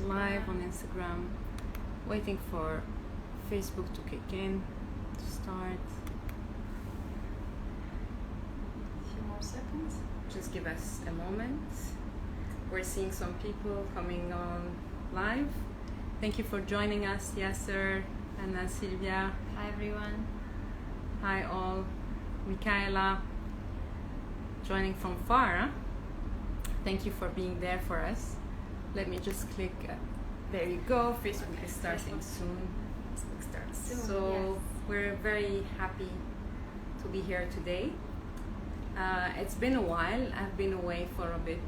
live on Instagram, waiting for Facebook to kick in, to start. A few more seconds. Just give us a moment. We're seeing some people coming on live. Thank you for joining us, Yasser and Sylvia. Hi everyone. Hi all. Michaela, joining from far. Huh? Thank you for being there for us. Let me just click. There you go. Facebook is starting soon. Facebook starts soon. So yes. We're very happy to be here today. It's been a while. I've been away for a bit.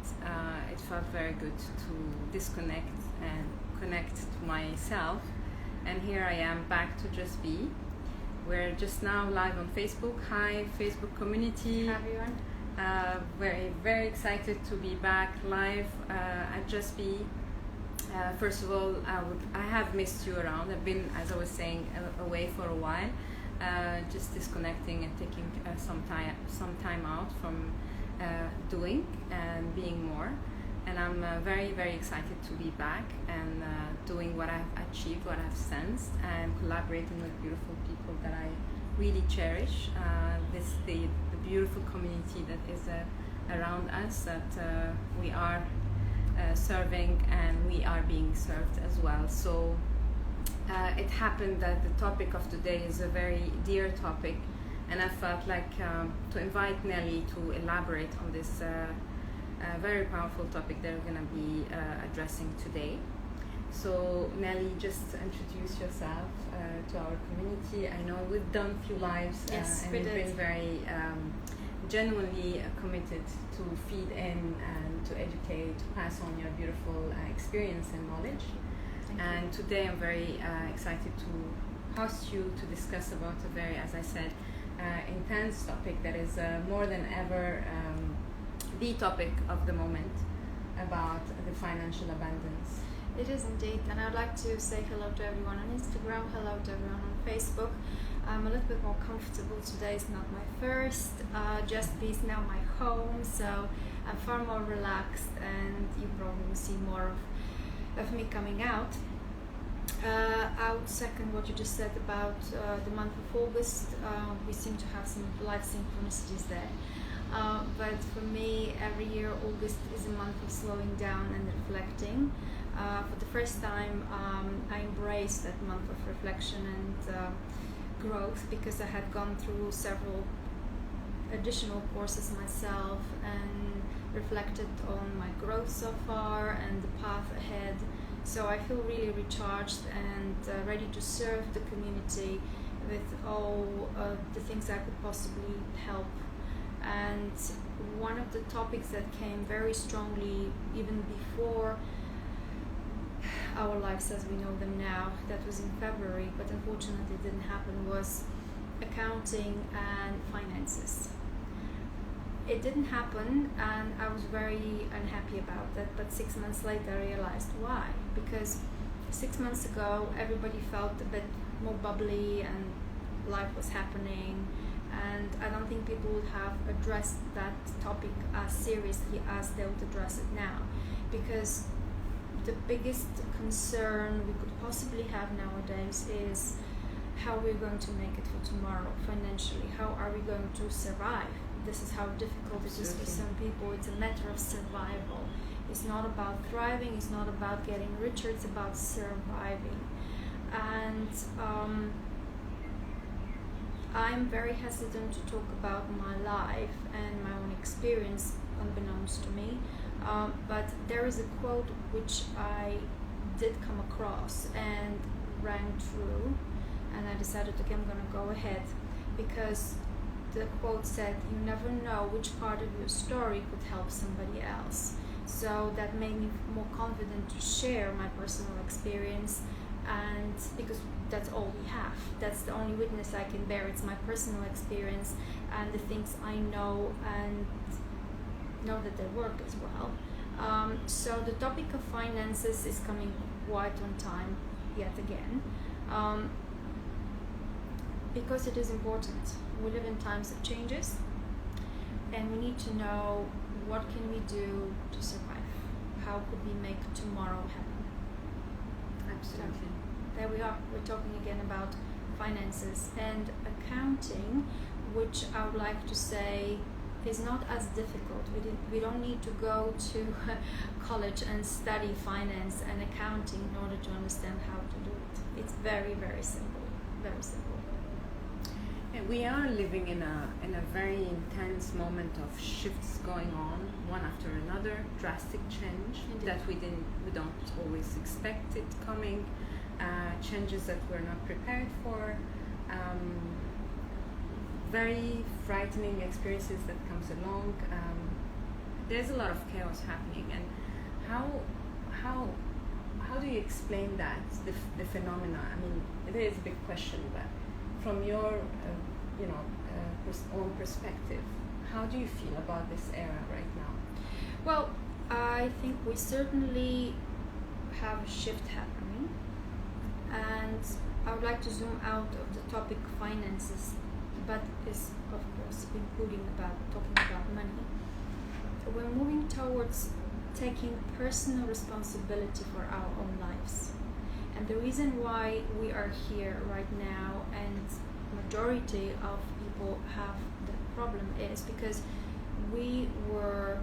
It felt very good to disconnect and connect to myself. And here I am back to Just Be. We're just now live on Facebook. Hi, Facebook community. Hi everyone. Very, very excited to be back live at Just Be. First of all, I have missed you around. I've been, as I was saying, away for a while, just disconnecting and taking some time out from doing and being more. And I'm very, very excited to be back and doing what I've achieved, what I've sensed, and collaborating with beautiful people that I really cherish. The beautiful community that is around us, that we are serving and we are being served as well. So it happened that the topic of today is a very dear topic, and I felt like to invite Nellie to elaborate on this very powerful topic that we're going to be addressing today. So Nellie, just introduce yourself to our community. I know we've done a few lives, Yes, and we we've did. been very genuinely committed to feed in and to educate, to pass on your beautiful experience and knowledge. And today I'm very excited to host you to discuss about a very, as I said, intense topic that is more than ever the topic of the moment, about the financial abundance. It is indeed, and I'd like to say hello to everyone on Instagram, hello to everyone on Facebook. I'm a little bit more comfortable today. It's not my first. Just Be is now my home, so I'm far more relaxed, and you probably will see more of me coming out. I would second what you just said about the month of August. We seem to have some life synchronicities there. But for me, every year August is a month of slowing down and reflecting. For the first time, I embraced that month of reflection and growth, because I had gone through several additional courses myself and reflected on my growth so far and the path ahead. So I feel really recharged and ready to serve the community with all the things I could possibly help. And one of the topics that came very strongly even before our lives as we know them now, that was in February, but unfortunately it didn't happen, was accounting and finances. It didn't happen, and I was very unhappy about that, but 6 months later I realized why. Because 6 months ago everybody felt a bit more bubbly and life was happening, and I don't think people would have addressed that topic as seriously as they would address it now. Because the biggest concern we could possibly have nowadays is how we're going to make it for tomorrow financially. How are we going to survive? This is how difficult it is for some people. It's a matter of survival. It's not about thriving, it's not about getting richer, it's about surviving. And I'm very hesitant to talk about my life and my own experience unbeknownst to me. But there is a quote which I did come across and rang true, and I decided, okay, I'm going to go ahead, because the quote said, you never know which part of your story could help somebody else. So that made me more confident to share my personal experience, and because that's all we have, that's the only witness I can bear. It's my personal experience and the things I know and know that they work as well. So the topic of finances is coming quite on time yet again, because it is important. We live in times of changes, and we need to know what can we do to survive. How could we make tomorrow happen? Absolutely. There we are. We're talking again about finances and accounting, which I would like to say is not as difficult. We don't need to go to college and study finance and accounting in order to understand how to do it. It's very, very simple. Very simple. And we are living in a very intense moment of shifts going on, one after another, drastic change. Indeed. That we don't always expect it coming, changes that we're not prepared for, very frightening experiences that comes along. There's a lot of chaos happening, and how do you explain that, the phenomena? I mean, it is a big question, but from your own perspective, how do you feel about this era right now? Well, I think we certainly have a shift happening, and I would like to zoom out of the topic finances, but is of course talking about money. We're moving towards taking personal responsibility for our own lives, and the reason why we are here right now and majority of people have the problem is because we were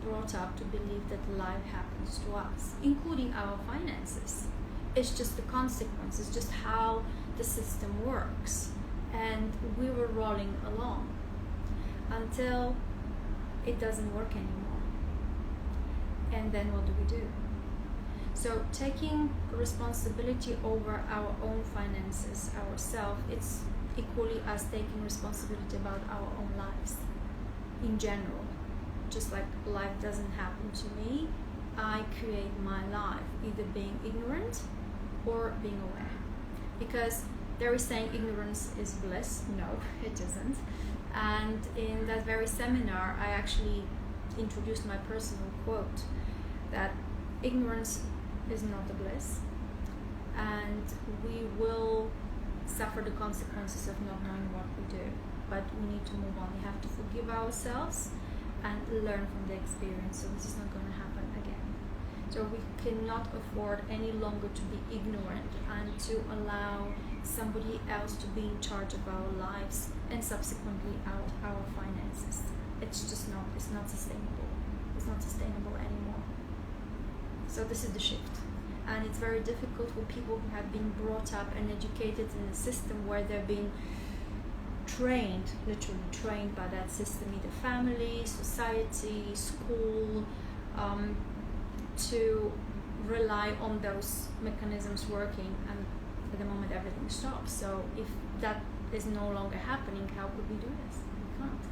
brought up to believe that life happens to us, including our finances. It's just the consequence, it's just how the system works, and we were rolling along until it doesn't work anymore. And then what do? So taking responsibility over our own finances ourselves, it's equally as taking responsibility about our own lives in general. Just like life doesn't happen to me, I create my life, either being ignorant or being aware. Because there is saying ignorance is bliss. No, it isn't. And in that very seminar, I actually introduced my personal quote that ignorance is not a bliss, and we will suffer the consequences of not knowing what we do, but we need to move on. We have to forgive ourselves and learn from the experience, so this is not going to happen again. So we cannot afford any longer to be ignorant and to allow somebody else to be in charge of our lives and subsequently our finances. It's not sustainable. It's not sustainable anymore. So this is the shift, and it's very difficult for people who have been brought up and educated in a system where they've been trained, literally trained by that system, either family, society, school, to rely on those mechanisms working, and at the moment everything stops. So if that is no longer happening, how could we do this? We can't.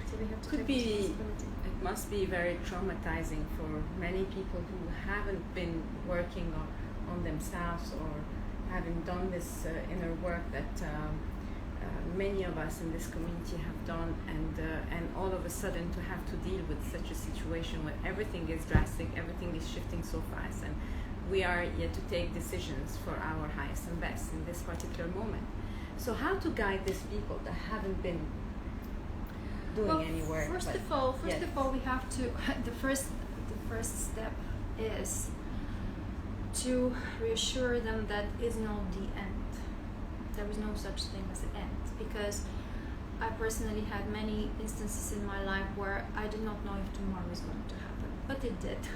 So we have to take responsibility. It must be very traumatizing for many people who haven't been working on themselves or having done this inner work that many of us in this community have done, and all of a sudden to have to deal with such a situation where everything is drastic, everything is shifting so fast, and we are yet to take decisions for our highest and best in this particular moment. So how to guide these people that haven't been doing any work? First of all, we have to. The first step is to reassure them that is not the end. There is no such thing as an end, because I personally had many instances in my life where I did not know if tomorrow is going to happen, but it did.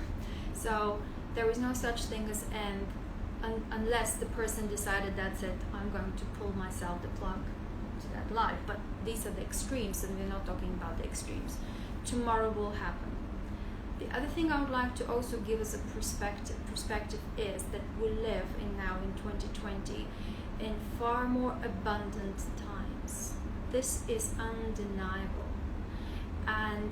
So there is no such thing as end unless the person decided that's it, I'm going to pull myself the plug to that life. But these are the extremes, and we're not talking about the extremes. Tomorrow will happen. The other thing I would like to also give as a perspective is that we live now in 2020 in far more abundant times. This is undeniable, and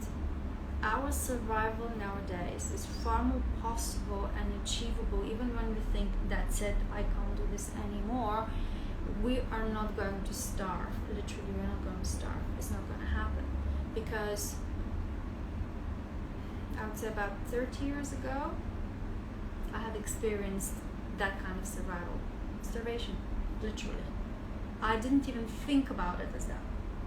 our survival nowadays is far more possible and achievable. Even when we think that's it, I can't do this anymore, we are not going to starve. Literally, we're not going to starve. It's not going to happen, because I would say about 30 years ago, I had experienced that kind of survival. Starvation, literally. I didn't even think about it as that.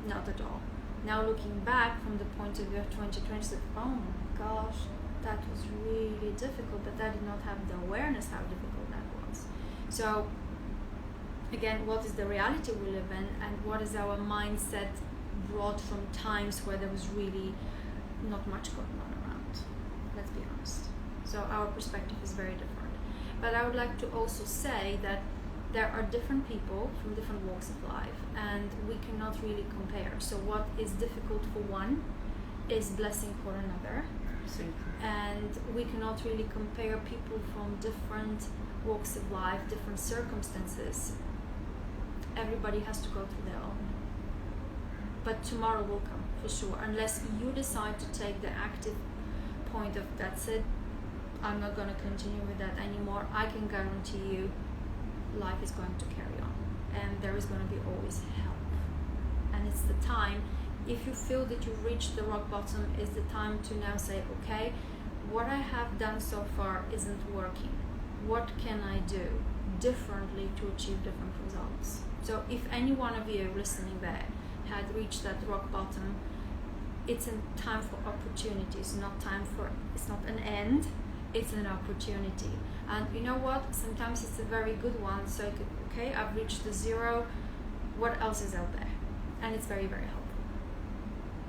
Not at all. Now looking back from the point of view of 2020, oh my gosh, that was really difficult, but I did not have the awareness how difficult that was. So again, what is the reality we live in, and what is our mindset brought from times where there was really not much going on around? Let's be honest. So our perspective is very different. But I would like to also say that there are different people from different walks of life, and we cannot really compare. So what is difficult for one is blessing for another. And we cannot really compare people from different walks of life, different circumstances. Everybody has to go through their own. But tomorrow will come, for sure. Unless you decide to take the active point of, that's it, I'm not going to continue with that anymore, I can guarantee you life is going to carry on. And there is going to be always help. And it's the time, if you feel that you've reached the rock bottom, is the time to now say, okay, what I have done so far isn't working. What can I do differently to achieve different results? So if any one of you listening there had reached that rock bottom, it's a time for opportunities, it's not an end, it's an opportunity. And you know what? Sometimes it's a very good one. So you could, okay, I've reached the zero, what else is out there? And it's very, very helpful.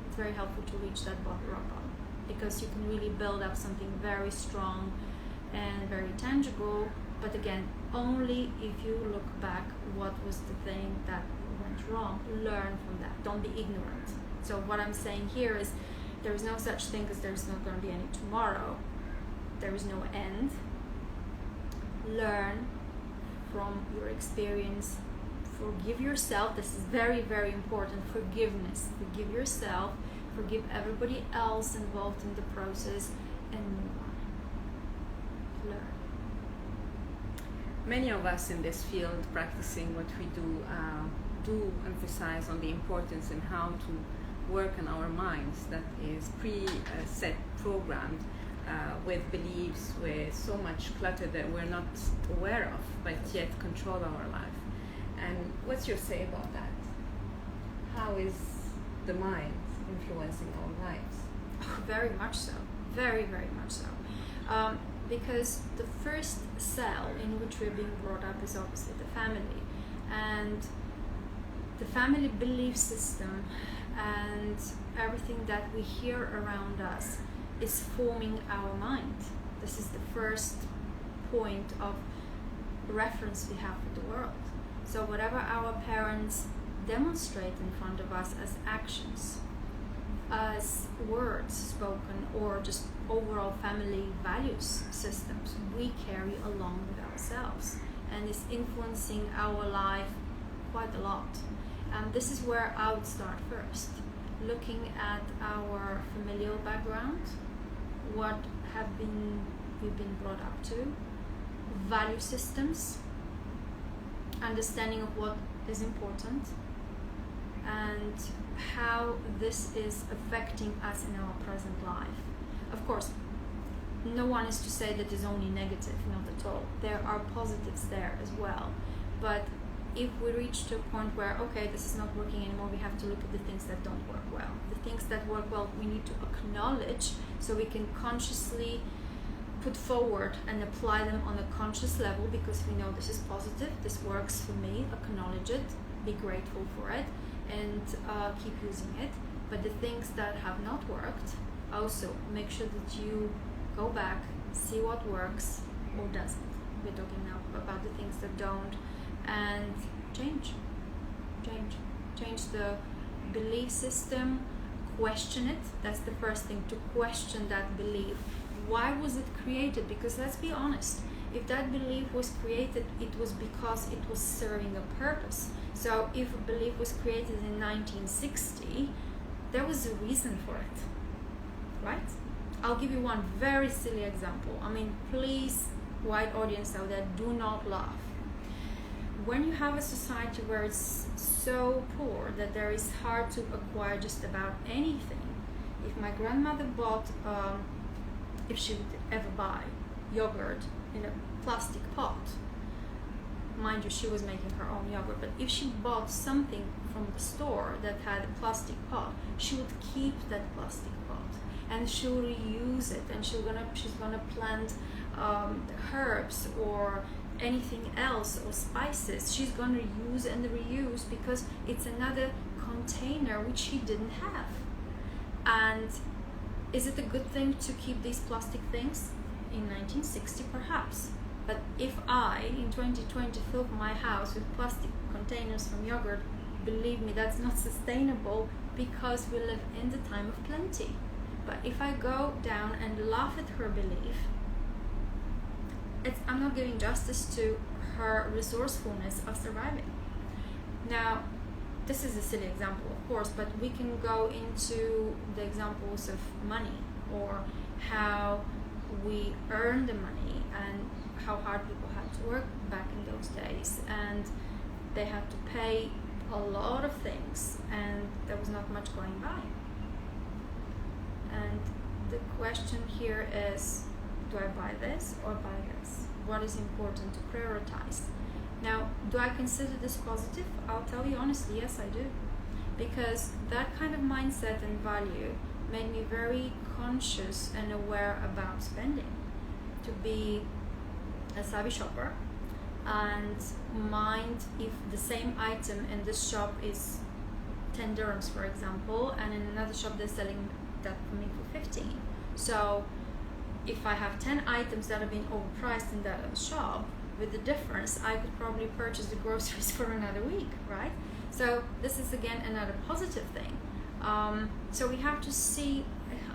It's very helpful to reach that rock bottom, because you can really build up something very strong and very tangible. But again, only if you look back, what was the thing that went wrong? Learn from that. Don't be ignorant. So what I'm saying here is, there is no such thing as there's not going to be any tomorrow. There is no end. Learn from your experience. Forgive yourself. This is very, very important. Forgiveness. Forgive yourself. Forgive everybody else involved in the process, and move on. Learn. Many of us in this field practicing what we do emphasize on the importance in how to work on our minds that is pre-set, programmed with beliefs, with so much clutter that we're not aware of, but yet control our life. And what's your say about that? How is the mind influencing our lives? Very much so. Very, very much so. Because the first cell in which we're being brought up is obviously the family. And the family belief system and everything that we hear around us is forming our mind. This is the first point of reference we have for the world. So whatever our parents demonstrate in front of us as actions, as words spoken, or just overall family values systems, we carry along with ourselves, and is influencing our life quite a lot. And this is where I would start first, looking at our familial background, what we've been brought up to, value systems, understanding of what is important, and how this is affecting us in our present life. Of course, no one is to say that is only negative, not at all. There are positives there as well. But if we reach to a point where, okay, this is not working anymore, we have to look at the things that don't work well. The things that work well, we need to acknowledge, so we can consciously put forward and apply them on a conscious level, because we know this is positive, this works for me, acknowledge it, be grateful for it, and keep using it. But the things that have not worked, also make sure that you go back, see what works or doesn't. We're talking now about the things that don't, and change the belief system, question it. That's the first thing, to question that belief. Why was it created? Because let's be honest, if that belief was created, it was because it was serving a purpose. So if a belief was created in 1960, there was a reason for it, right? I'll give you one very silly example. I mean, please, wide audience out there, do not laugh. When you have a society where it's so poor that there is hard to acquire just about anything, if my grandmother bought, if she would ever buy yogurt in a plastic pot, mind you, she was making her own yogurt, but if she bought something from the store that had a plastic pot, she would keep that plastic pot. and she'll reuse it, and she's gonna plant herbs or anything else, or spices. She's gonna use and reuse because it's another container which she didn't have. And is it a good thing to keep these plastic things? In 1960 perhaps, but if I in 2020 fill my house with plastic containers from yogurt, believe me, that's not sustainable, because we live in the time of plenty. But if I go down and laugh at her belief, I'm not giving justice to her resourcefulness of surviving. Now, this is a silly example, of course, but we can go into the examples of money, or how we earn the money, and how hard people had to work back in those days, and they had to pay a lot of things, and there was not much going by. And the question here is, do I buy this or buy this? What is important to prioritize? Now, do I consider this positive? I'll tell you honestly, yes, I do. Because that kind of mindset and value made me very conscious and aware about spending. To be a savvy shopper and mind if the same item in this shop is 10 dirhams, for example, and in another shop they're selling that for me for 15. So if I have 10 items that have been overpriced in that shop, with the difference, I could probably purchase the groceries for another week, right? So this is again another positive thing. So we have to see,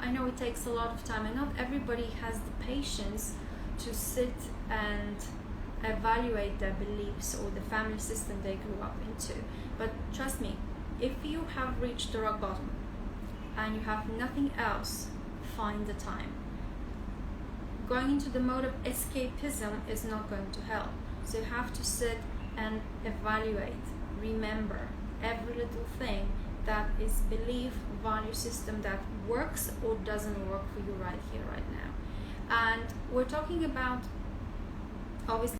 I know it takes a lot of time, and not everybody has the patience to sit and evaluate their beliefs or the family system they grew up into. But trust me, if you have reached the rock bottom and you have nothing else, find the time. Going into the mode of escapism is not going to help. So you have to sit and evaluate, remember every little thing that is belief, value system that works or doesn't work for you right here, right now. And we're talking about, obviously,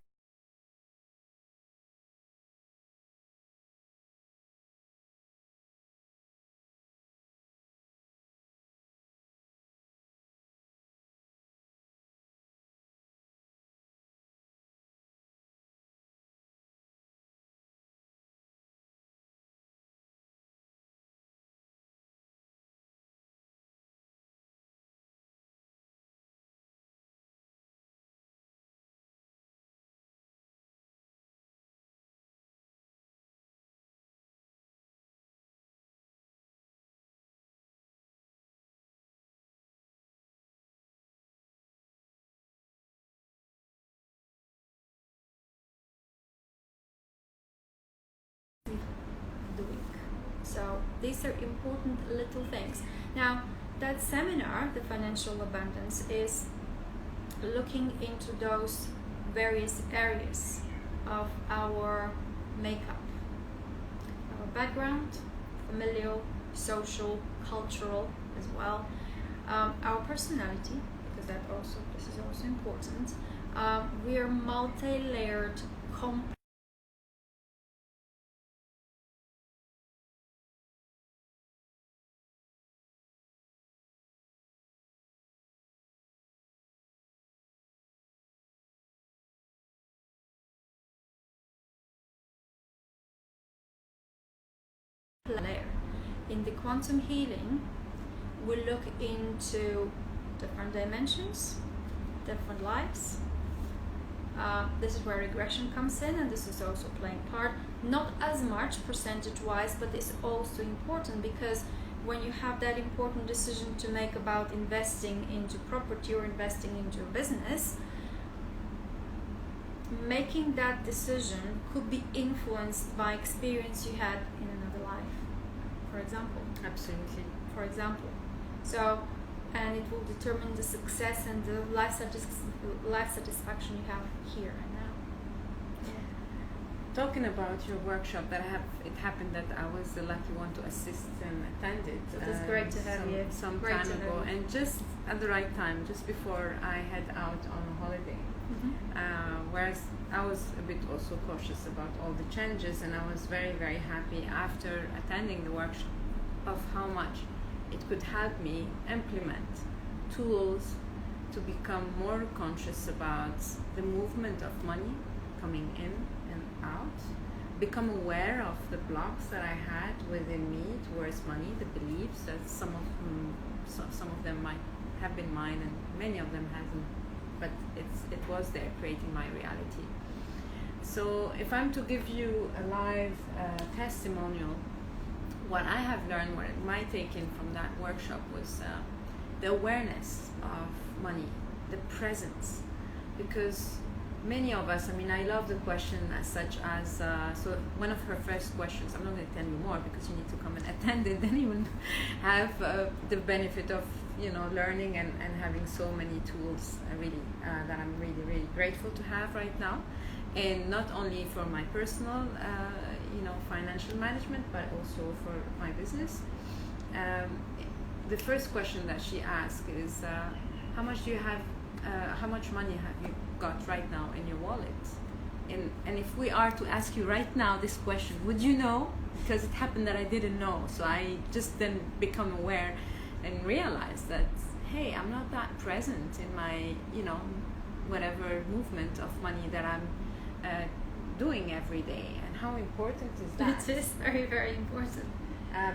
the week. So these are important little things. Now, that seminar, the financial abundance, is looking into those various areas of our makeup, our background, familial, social, cultural as well, our personality, because this is also important. We are multi-layered, complex layer. In the quantum healing, we look into different dimensions, different lives. This is where regression comes in, and this is also playing part, not as much percentage-wise, but it's also important, because when you have that important decision to make about investing into property or investing into a business, making that decision could be influenced by experience you had in another life, for example. Absolutely. For example. So, and it will determine the success and the life satisfaction you have here and now. Yeah. Talking about your workshop, it happened that I was the lucky one to assist and attend it. It was great to have you. Some Great time to ago, have you. and just at the right time, just before I head out on a holiday. Whereas I was a bit also cautious about all the changes, and I was very, very happy after attending the workshop of how much it could help me implement tools to become more conscious about the movement of money coming in and out, become aware of the blocks that I had within me towards money, the beliefs that some of them might have been mine and many of them hasn't, but it was there creating my reality. So if I'm to give you a live testimonial, what I have learned, what my take-in from that workshop was the awareness of money, the presence, because many of us, I mean, I love the question as such as, so one of her first questions, I'm not going to tell you more because you need to come and attend it, then you will have the benefit of, you know, learning and having so many tools really that I'm really, really grateful to have right now. And not only for my personal, you know, financial management, but also for my business. The first question that she asked is, how much do you have? How much money have you got right now in your wallet? And if we are to ask you right now this question, would you know? Because it happened that I didn't know, so I just then become aware and realize that, hey, I'm not that present in my, you know, whatever movement of money that I'm doing every day. And how important is that? It is very, very important.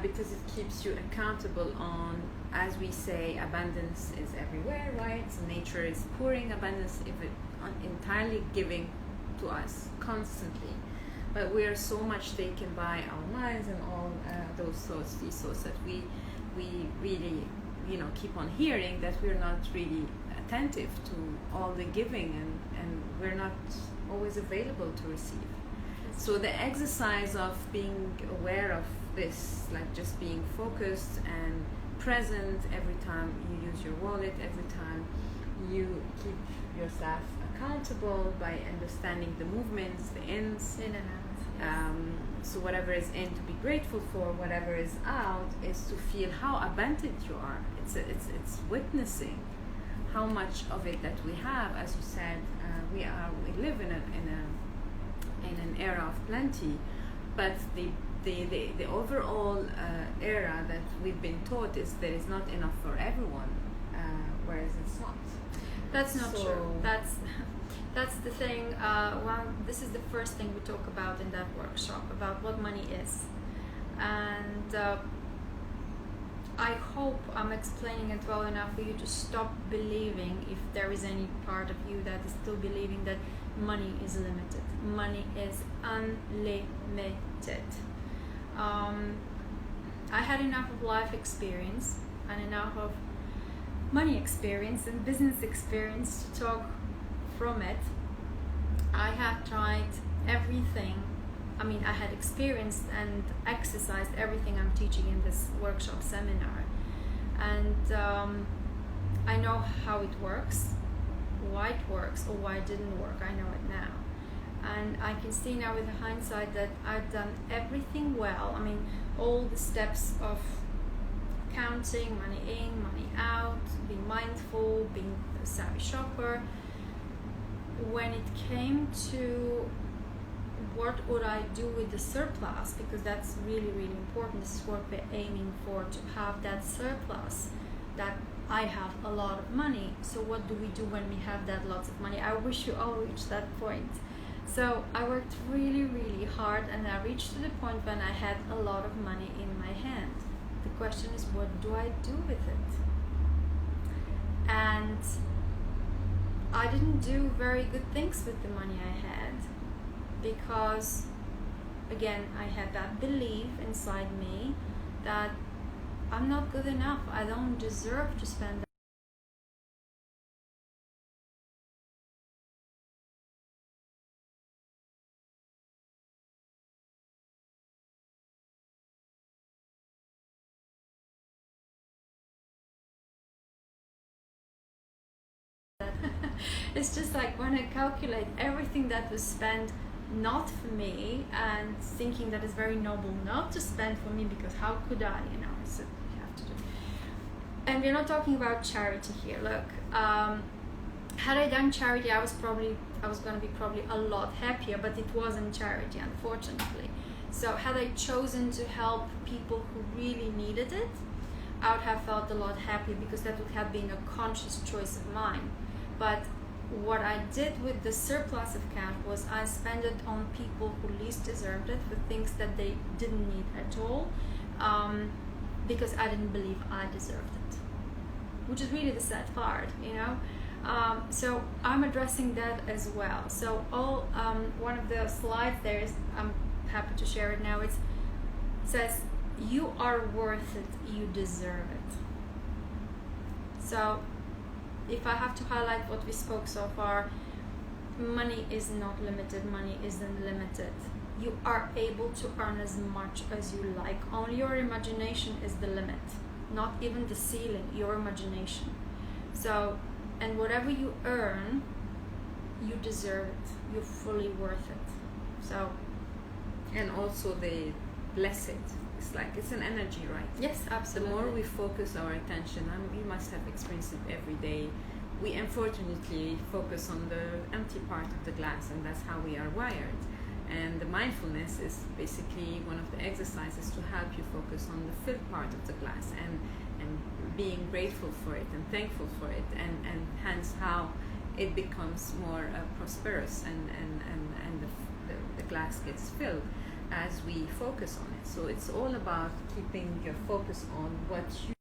Because it keeps you accountable on, as we say, abundance is everywhere, right? So nature is pouring abundance, if it entirely giving to us constantly. But we are so much taken by our minds and all those thoughts, these thoughts that we really, you know, keep on hearing, that we're not really attentive to all the giving, and we're not always available to receive. So the exercise of being aware of this, like just being focused and present every time you use your wallet, every time you keep yourself accountable by understanding the movements, the ins, in and out. Yes. So whatever is in, to be grateful for. Whatever is out is to feel how abundant you are. It's witnessing how much of it that we have. As you said, we live in an era of plenty, but the overall era that we've been taught is there is not enough for everyone, whereas it's not. That's not true. That's the thing. This is the first thing we talk about in that workshop, about what money is, and I hope I'm explaining it well enough for you to stop believing, if there is any part of you that is still believing that money is limited. Money is unlimited. I had enough of life experience and enough of money experience and business experience to talk from it. I had tried everything. I mean, I had experienced and exercised everything I'm teaching in this workshop seminar, and I know how it works, why it works or why it didn't work. I know it now, and I can see now with hindsight that I've done everything well. I mean, all the steps of counting money in, money out, being mindful, being a savvy shopper. When it came to what would I do with the surplus, because that's really, really important. This is what we're aiming for, to have that surplus, that I have a lot of money. So what do we do when we have that lots of money? I wish you all reached that point. So I worked really, really hard, and I reached to the point when I had a lot of money in my hand. The question is, what do I do with it? And I didn't do very good things with the money I had, because again, I had that belief inside me that I'm not good enough. I don't deserve to spend that. It's just like when I calculate everything that was spent not for me, and thinking that it's very noble not to spend for me, because how could I, you know, it's you have to do. And we're not talking about charity here. Look, had I done charity, I was going to be probably a lot happier, but it wasn't charity, unfortunately. So had I chosen to help people who really needed it, I would have felt a lot happier because that would have been a conscious choice of mine. But what I did with the surplus account was I spent it on people who least deserved it, for things that they didn't need at all, because I didn't believe I deserved it, which is really the sad part, you know. So I'm addressing that as well. So one of the slides there is, I'm happy to share it now. It says, you are worth it, you deserve it. So if I have to highlight what we spoke so far, money is not limited, money isn't limited. You are able to earn as much as you like. Only your imagination is the limit, not even the ceiling, your imagination. So, and whatever you earn, you deserve it. You're fully worth it. So, and also they bless it. It's like, it's an energy, right? Yes, absolutely. The more we focus our attention, you must have experienced it every day. We unfortunately focus on the empty part of the glass, and that's how we are wired. And the mindfulness is basically one of the exercises to help you focus on the filled part of the glass, and being grateful for it and thankful for it, and hence how it becomes more prosperous, and the glass gets filled as we focus on it. So it's all about keeping your focus on what you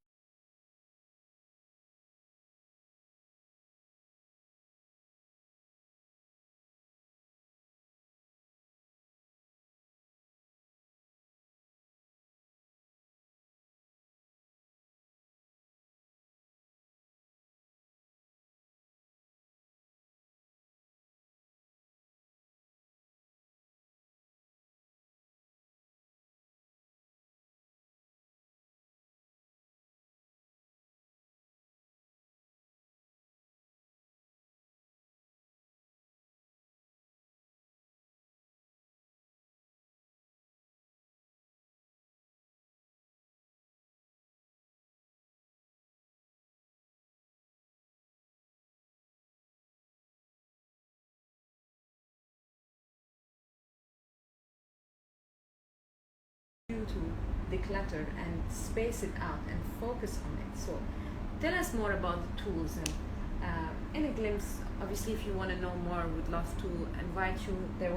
to declutter and space it out and focus on it. So tell us more about the tools, and in a glimpse, obviously if you want to know more, we'd love to invite you. There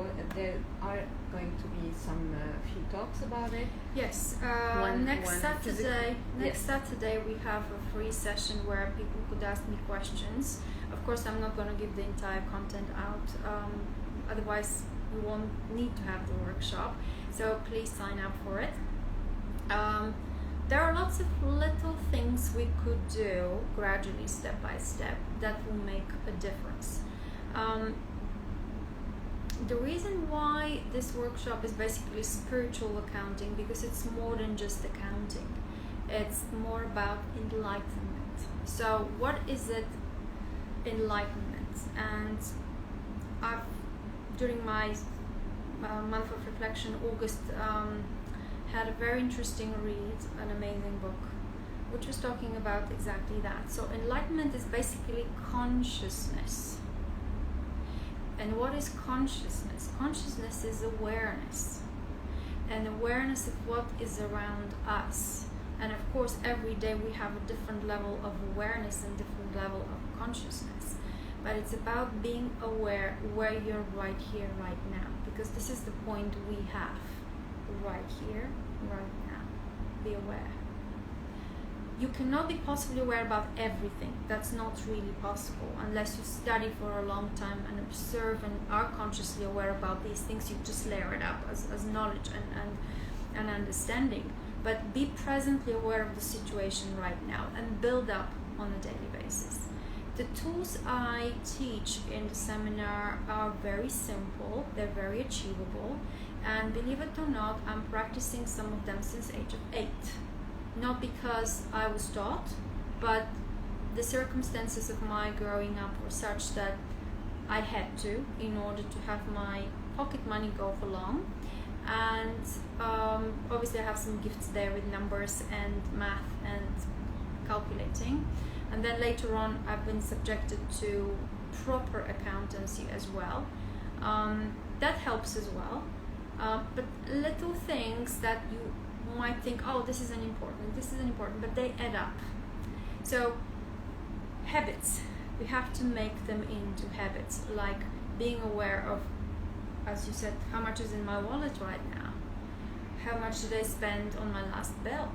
are going to be some few talks about it. Yes, next Saturday we have a free session where people could ask me questions. Of course, I'm not going to give the entire content out, otherwise we won't need to have the workshop, so please sign up for it. There are lots of little things we could do gradually, step by step, that will make a difference. The reason why this workshop is basically spiritual accounting, because it's more than just accounting. It's more about enlightenment. So what is it, enlightenment? And during my month of reflection, August, had a very interesting read, an amazing book, which was talking about exactly that. So enlightenment is basically consciousness. And what is consciousness? Consciousness is awareness, and awareness of what is around us. And of course, every day we have a different level of awareness and different level of consciousness. But it's about being aware where you're right here, right now, because this is the point we have. Right here, right now. Be aware. You cannot be possibly aware about everything. That's not really possible unless you study for a long time and observe and are consciously aware about these things. You just layer it up as knowledge and understanding. But be presently aware of the situation right now and build up on a daily basis. The tools I teach in the seminar are very simple, they're very achievable, and believe it or not, I'm practicing some of them since age of 8. Not because I was taught, but the circumstances of my growing up were such that I had to, in order to have my pocket money go for long. And obviously I have some gifts there with numbers and math and calculating. And then later on, I've been subjected to proper accountancy as well. That helps as well. But little things that you might think, oh, this isn't important, but they add up. So habits, we have to make them into habits, like being aware of, as you said, how much is in my wallet right now? How much did I spend on my last bill?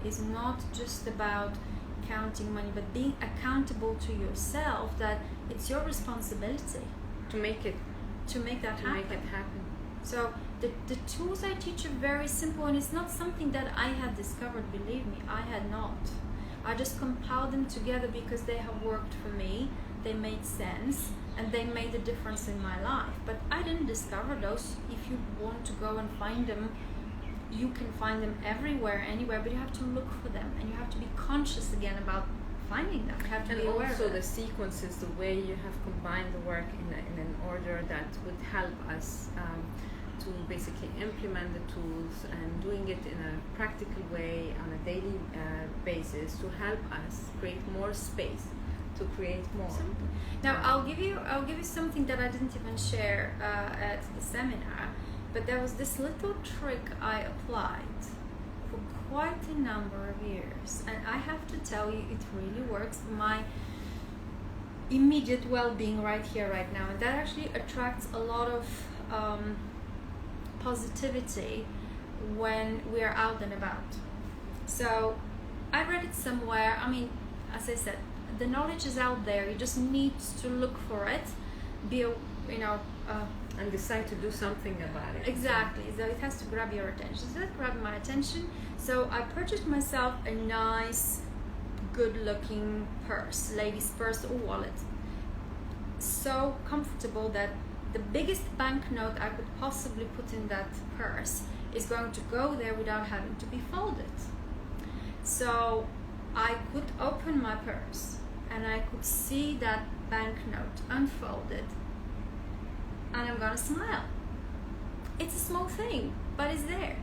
Is not just about counting money, but being accountable to yourself, that it's your responsibility to make that happen. So the tools I teach are very simple, and it's not something that I had discovered, believe me, I had not. I just compiled them together because they have worked for me, they made sense, and they made a difference in my life. But I didn't discover those. If you want to go and find them, you can find them everywhere, anywhere, but you have to look for them, and you have to be conscious again about finding them. You have to be aware also of the sequences, the way you have combined the work in an order that would help us to basically implement the tools, and doing it in a practical way on a daily basis to help us create more space to create more. Now I'll give you something that I didn't even share at the seminar. But there was this little trick I applied for quite a number of years, and I have to tell you, it really works for my immediate well-being right here, right now, and that actually attracts a lot of positivity when we are out and about. So I read it somewhere. I mean, as I said, the knowledge is out there. You just need to look for it, and decide to do something about it. Exactly. So it has to grab your attention. So that grabbed my attention. So I purchased myself a nice, good-looking purse, ladies' purse or wallet. So comfortable that the biggest banknote I could possibly put in that purse is going to go there without having to be folded. So I could open my purse and I could see that banknote unfolded, and I'm gonna smile. It's a small thing, but it's there.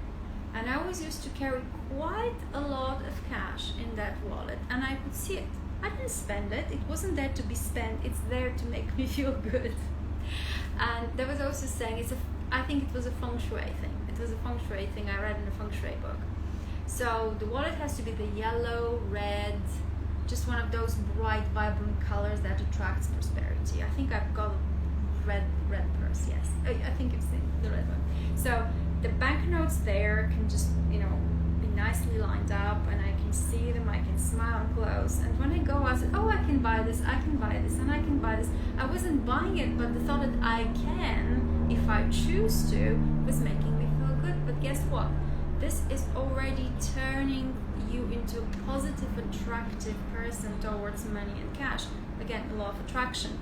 And I always used to carry quite a lot of cash in that wallet, and I could see it. I didn't spend it. It wasn't there to be spent. It's there to make me feel good. And there was also saying, I think it was a feng shui thing. It was a feng shui thing I read in a feng shui book. So the wallet has to be the yellow, red, just one of those bright, vibrant colors that attracts prosperity. I think I've got red purse, yes. I think it's the red one. So the banknotes there can just, be nicely lined up, and I can see them, I can smile and close. And when I go out, I said, oh, I can buy this, I can buy this, and I can buy this. I wasn't buying it, but the thought that I can, if I choose to, was making me feel good. But guess what? This is already turning you into a positive, attractive person towards money and cash. Again, the law of attraction.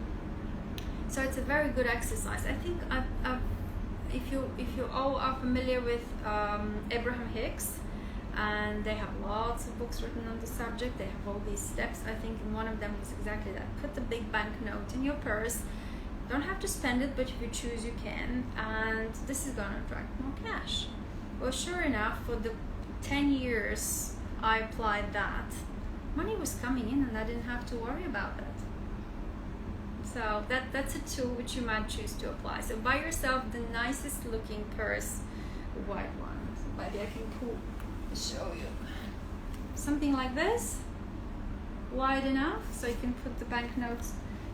So it's a very good exercise. I think if you all are familiar with Abraham Hicks, and they have lots of books written on the subject, they have all these steps. I think one of them was exactly that. Put the big banknote in your purse. Don't have to spend it, but if you choose, you can. And this is going to attract more cash. Well, sure enough, for the 10 years I applied that, money was coming in, and I didn't have to worry about it. So that's a tool which you might choose to apply. So buy yourself the nicest looking purse, white one. So maybe I can show you something like this, wide enough so you can put the banknotes.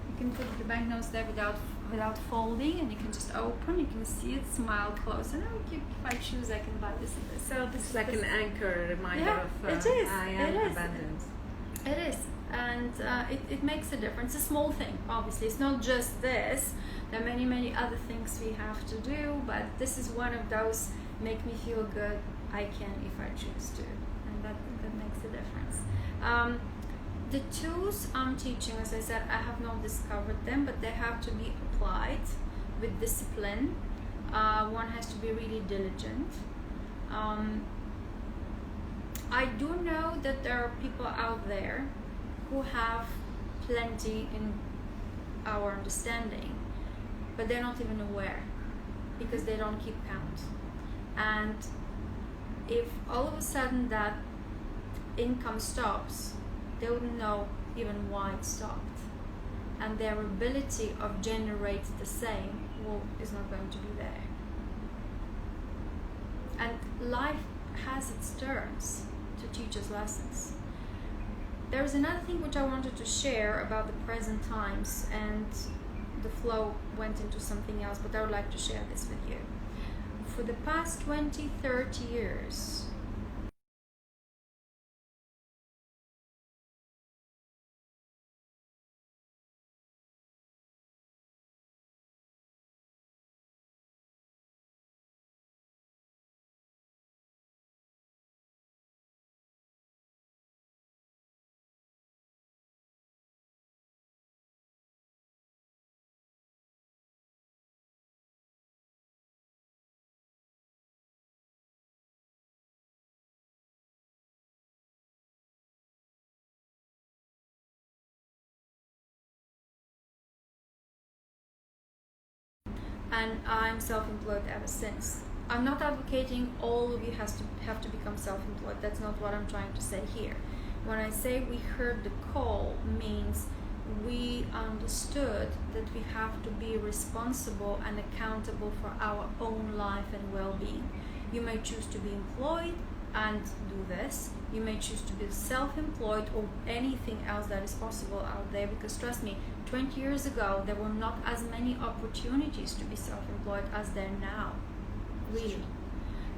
You can put the banknotes there without folding, and you can just open. You can see it, smile, close, and if I choose, I can buy this and this. So this is like an anchor, a reminder of it is. I am abundant. It is. And it makes a difference. A small thing, obviously. It's not just this. There are many other things we have to do, but this is one of those make me feel good. I can if I choose to, and that makes a difference. The tools I'm teaching, as I said, I have not discovered them, but they have to be applied with discipline. One has to be really diligent. I do know that there are people out there who have plenty in our understanding, but they're not even aware because they don't keep count. And if all of a sudden that income stops, they wouldn't know even why it stopped, and their ability of generate the same is not going to be there. And life has its turns to teach us lessons. There's another thing which I wanted to share about the present times, and the flow went into something else, but I would like to share this with you. For the past 20, 30 years, and I'm self-employed ever since. I'm not advocating all of you have to become self-employed. That's not what I'm trying to say here. When I say we heard the call, means we understood that we have to be responsible and accountable for our own life and well-being. You may choose to be employed and do this. You may choose to be self-employed or anything else that is possible out there, because trust me, 20 years ago there were not as many opportunities to be self-employed as there now, really.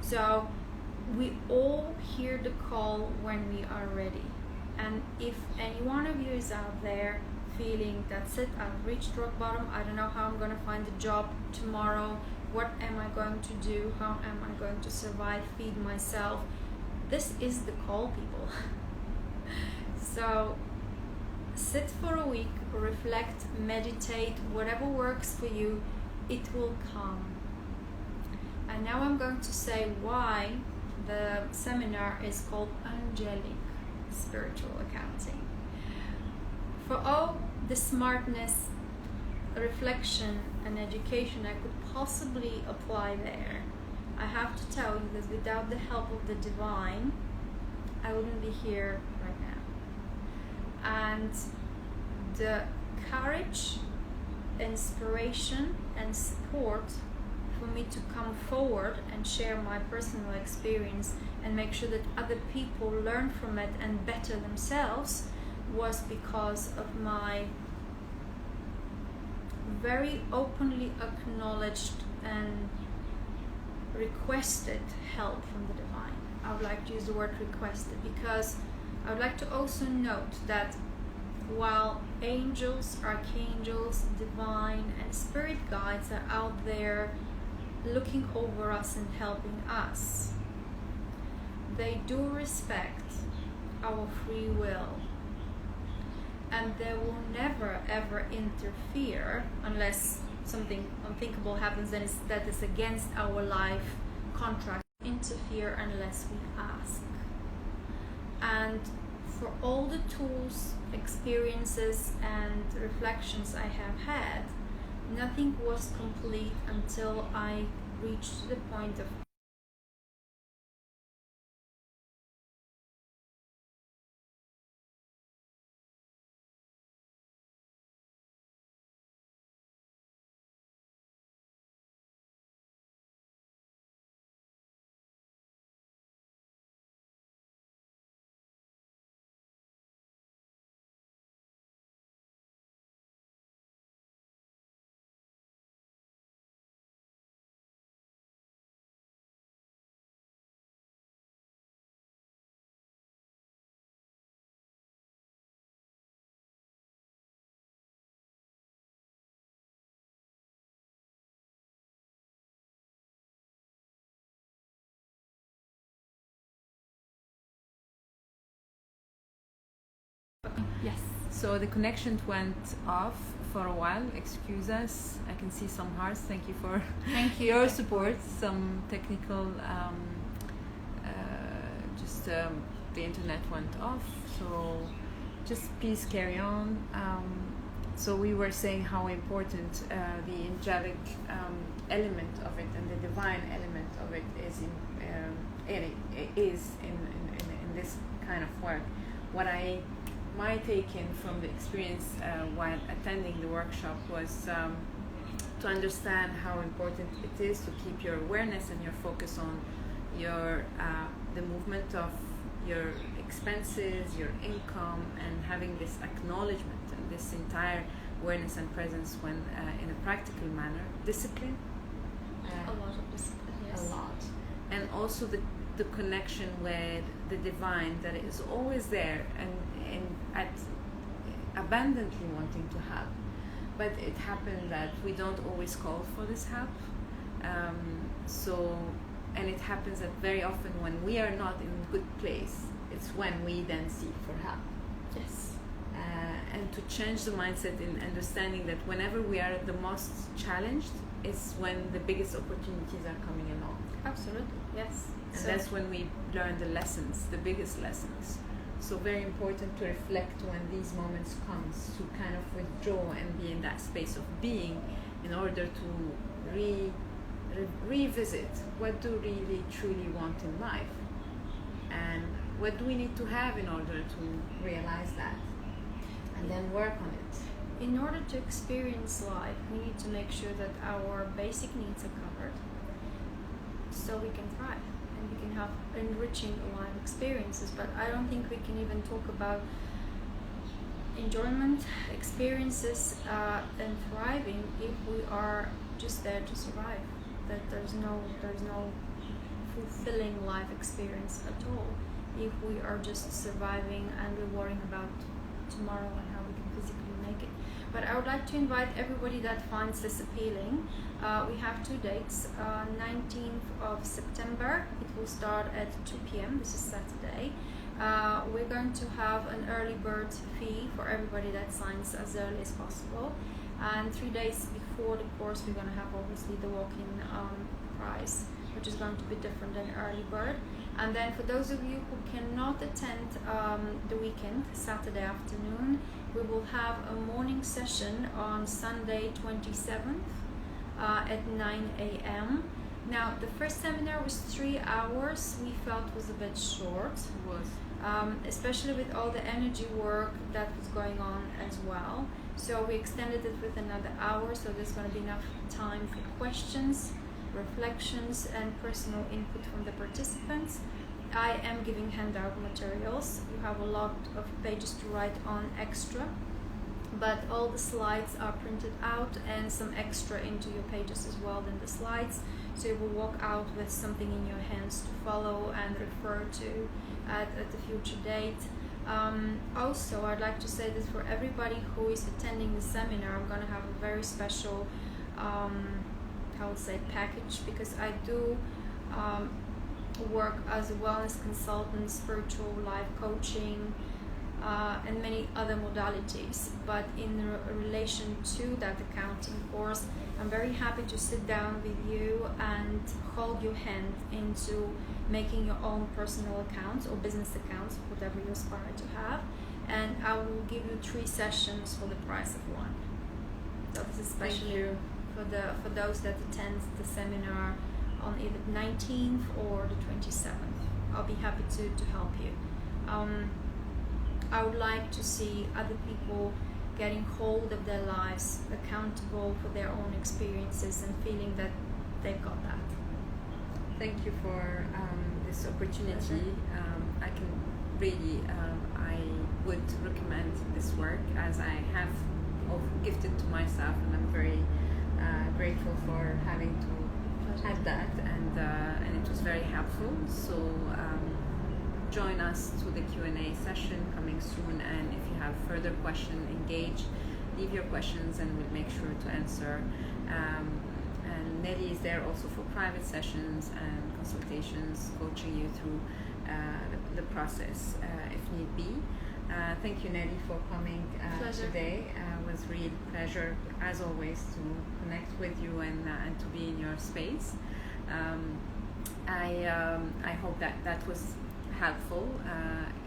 So we all hear the call when we are ready. And if any one of you is out there feeling that's it, I've reached rock bottom, I don't know how I'm going to find a job tomorrow, what am I going to do, how am I going to survive, feed myself, this is the call, people. So sit for a week, reflect, meditate, whatever works for you, it will come. And now I'm going to say why the seminar is called Angelic Spiritual Accounting. For all the smartness, reflection and education I could possibly apply there, I have to tell you that without the help of the divine, I wouldn't be here right now. And the courage, inspiration and support for me to come forward and share my personal experience and make sure that other people learn from it and better themselves was because of my very openly acknowledged and requested help from the divine. I would like to use the word requested because I would like to also note that while angels, archangels, divine and spirit guides are out there looking over us and helping us, they do respect our free will, and they will never ever interfere unless something unthinkable happens and that is against our life contract. Interfere unless we ask. And for all the tools, experiences and reflections I have had, nothing was complete until I reached the point of Yes. So the connection went off for a while. Excuse us. I can see some hearts. Thank you for your support. Some technical, the internet went off. So just please carry on. So we were saying how important the angelic element of it and the divine element of it is in this kind of work. My take in from the experience while attending the workshop was to understand how important it is to keep your awareness and your focus on your the movement of your expenses, your income, and having this acknowledgement and this entire awareness and presence when in a practical manner. Discipline. A lot of discipline, yes. A lot. And also the connection with the divine that is always there and at abundantly wanting to help. But it happened that we don't always call for this help. And it happens that very often when we are not in a good place, it's when we then seek for help. Yes. And to change the mindset in understanding that whenever we are the most challenged is when the biggest opportunities are coming along. Absolutely, yes. And that's when we learn the lessons, the biggest lessons. So very important to reflect when these moments comes, to kind of withdraw and be in that space of being in order to revisit what do we really truly want in life and what do we need to have in order to realize that and then work on it. In order to experience life, we need to make sure that our basic needs are covered so we can thrive and we can have enriching life experiences. But I don't think we can even talk about enjoyment, experiences, and thriving if we are just there to survive. That there's no fulfilling life experience at all if we are just surviving and we're worrying about tomorrow and how we can physically make it. But I would like to invite everybody that finds this appealing. We have 2 dates. 19th of September, it will start at 2 p.m. This is Saturday. We're going to have an early bird fee for everybody that signs as early as possible. And 3 days before the course, we're going to have obviously the walk-in price, which is going to be different than early bird. And then for those of you who cannot attend the weekend, Saturday afternoon, we will have a morning session on Sunday 27th at 9 a.m. Now, the first seminar was 3 hours. We felt was a bit short. It was. Especially with all the energy work that was going on as well. So we extended it with another hour, so there's going to be enough time for questions, reflections, and personal input from the participants. I am giving handout materials. You have a lot of pages to write on extra, but all the slides are printed out and some extra into your pages as well than the slides. So you will walk out with something in your hands to follow and refer to at a future date. Also, I'd like to say that for everybody who is attending the seminar, I'm going to have a very special, package, because I do work as a wellness consultant, spiritual life coaching, and many other modalities. But in relation to that accounting course, I'm very happy to sit down with you and hold your hand into making your own personal accounts or business accounts, whatever you aspire to have. And I will give you 3 sessions for the price of 1. So this is especially for those that attend the seminar on either the 19th or the 27th. I'll be happy to help you. I would like to see other people getting hold of their lives, accountable for their own experiences, and feeling that they've got that. Thank you for this opportunity. I can really, I would recommend this work, as I have gifted to myself, and I'm very grateful for having to add that, and it was very helpful. So join us to the Q&A session coming soon, and if you have further questions, engage, leave your questions, and we'll make sure to answer. And Nellie is there also for private sessions and consultations, coaching you through the process if need be. Thank you, Nellie, for coming today. It was real pleasure, as always, to connect with you and to be in your space. I hope that was helpful,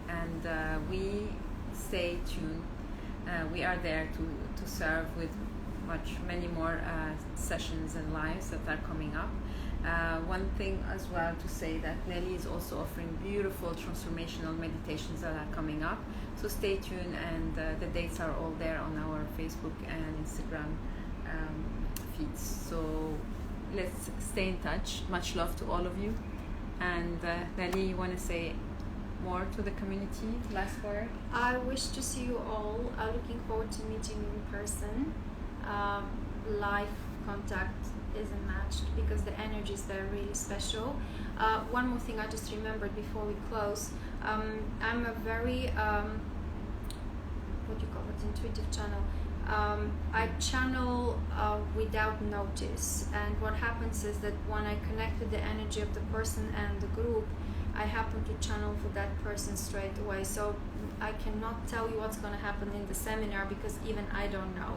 and we stay tuned. We are there to serve with many more sessions and lives that are coming up. One thing as well to say that Nellie is also offering beautiful transformational meditations that are coming up. So stay tuned, and the dates are all there on our Facebook and Instagram feeds. So let's stay in touch. Much love to all of you. And Nellie, you want to say more to the community? Last word? I wish to see you all. Looking forward to meeting you in person. Live contact isn't matched because the energies there are really special. One more thing I just remembered before we close. I'm a very what do you call it, intuitive channel. I channel without notice, and what happens is that when I connect with the energy of the person and the group, I happen to channel for that person straight away. So I cannot tell you what's going to happen in the seminar because even I don't know.